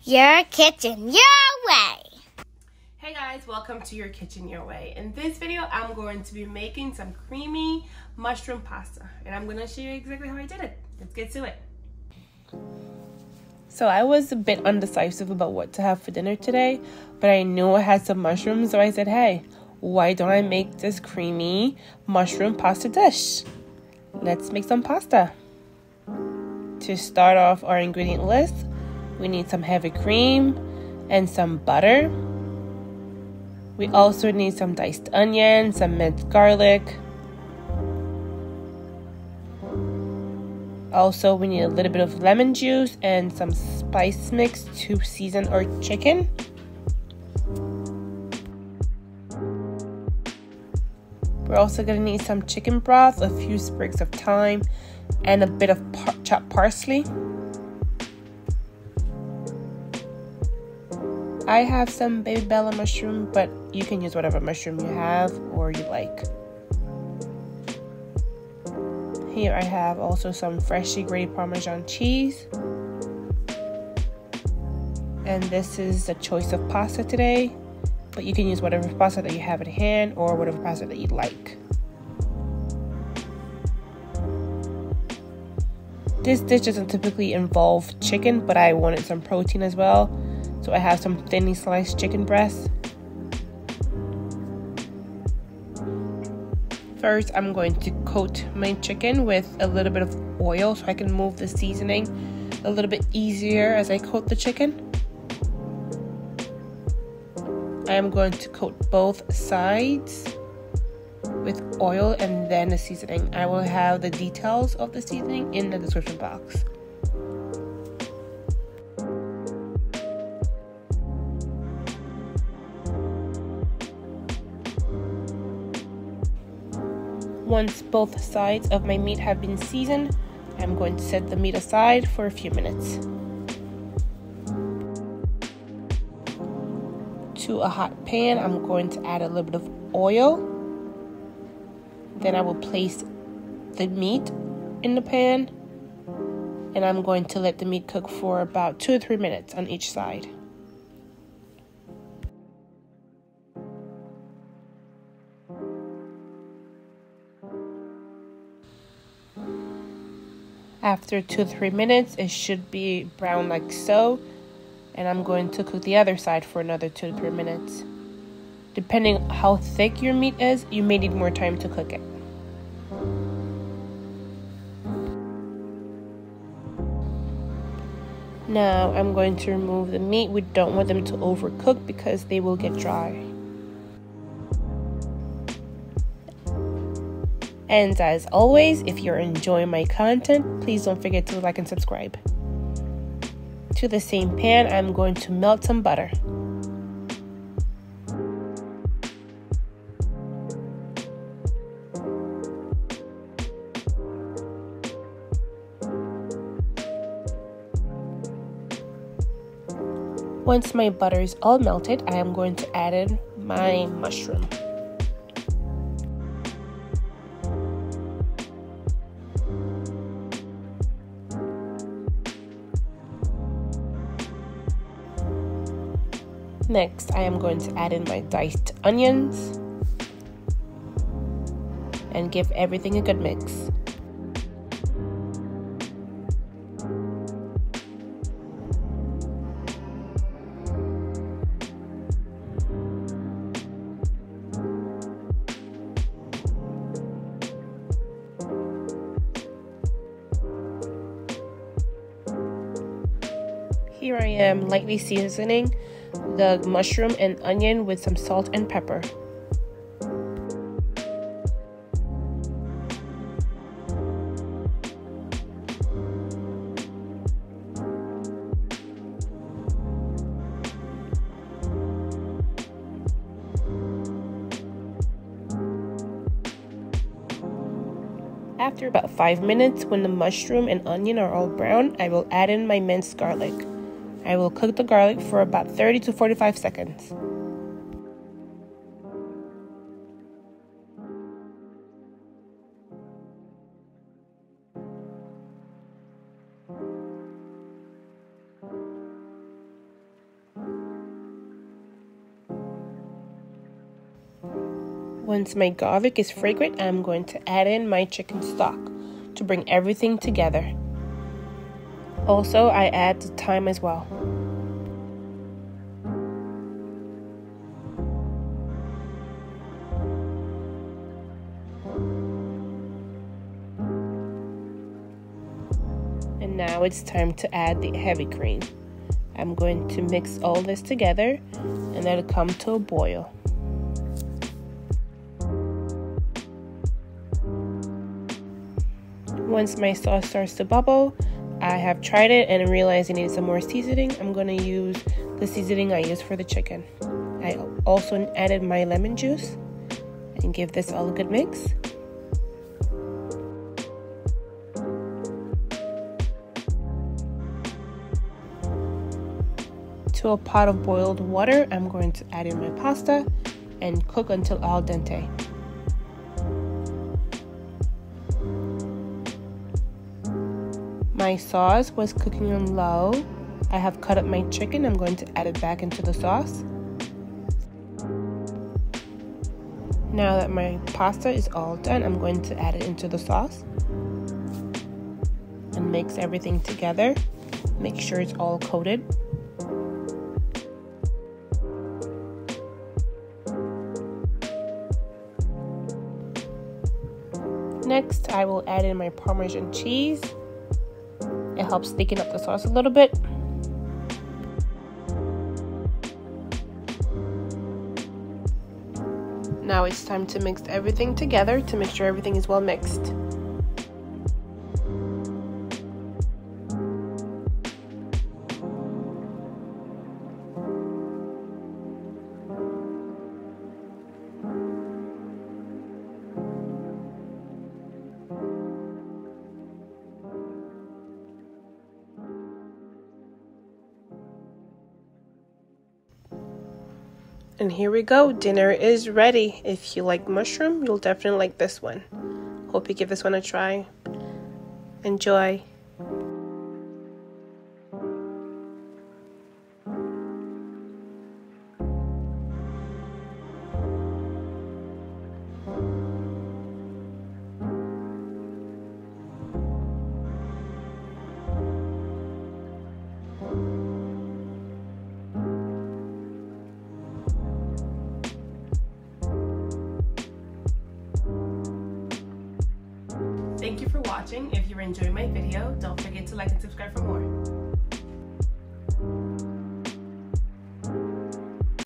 Your kitchen, your way. Hey guys, welcome to Your Kitchen Your Way. In this video, I'm going to be making some creamy mushroom pasta, and I'm going to show you exactly how I did it. Let's get to it. So I was a bit undecisive about what to have for dinner today, but I knew I had some mushrooms, so I said, hey, why don't I make this creamy mushroom pasta dish? Let's make some pasta. To start off our ingredient list, we need some heavy cream and some butter. We also need some diced onion, some minced garlic. Also, we need a little bit of lemon juice and some spice mix to season our chicken. We're also going to need some chicken broth, a few sprigs of thyme, and a bit of chopped parsley. I have some baby bella mushroom, but you can use whatever mushroom you have or you like. Here I have also some freshly grated Parmesan cheese. And this is the choice of pasta today, but you can use whatever pasta that you have at hand or whatever pasta that you like. This dish doesn't typically involve chicken, but I wanted some protein as well. So I have some thinly sliced chicken breasts. First, I'm going to coat my chicken with a little bit of oil so I can move the seasoning a little bit easier as I coat the chicken. I am going to coat both sides with oil and then the seasoning. I will have the details of the seasoning in the description box. Once both sides of my meat have been seasoned, I'm going to set the meat aside for a few minutes. To a hot pan, I'm going to add a little bit of oil. Then I will place the meat in the pan, and I'm going to let the meat cook for about 2 to 3 minutes on each side. After 2 to 3 minutes, it should be brown like so, and I'm going to cook the other side for another 2 to 3 minutes. Depending how thick your meat is, you may need more time to cook it. Now I'm going to remove the meat. We don't want them to overcook because they will get dry. And as always, if you're enjoying my content, please don't forget to like and subscribe. To the same pan, I'm going to melt some butter. Once my butter is all melted, I am going to add in my mushroom. Next, I am going to add in my diced onions and give everything a good mix. Here I am lightly seasoning the mushroom and onion with some salt and pepper. After about 5 minutes, when the mushroom and onion are all brown, I will add in my minced garlic. I will cook the garlic for about 30 to 45 seconds. Once my garlic is fragrant, I'm going to add in my chicken stock to bring everything together. Also, I add the thyme as well. And now it's time to add the heavy cream. I'm going to mix all this together and let it come to a boil. Once my sauce starts to bubble, I have tried it and realized I need some more seasoning. I'm going to use the seasoning I used for the chicken. I also added my lemon juice and give this all a good mix. To a pot of boiled water, I'm going to add in my pasta and cook until al dente. My sauce was cooking on low. I have cut up my chicken. I'm going to add it back into the sauce. Now that my pasta is all done, I'm going to add it into the sauce and mix everything together. Make sure it's all coated. Next, I will add in my Parmesan cheese. It helps thicken up the sauce a little bit. Now it's time to mix everything together to make sure everything is well mixed. And here we go, dinner is ready. If you like mushroom, you'll definitely like this one. Hope you give this one a try. Enjoy. Thank you for watching. If you're enjoying my video, don't forget to like and subscribe for more.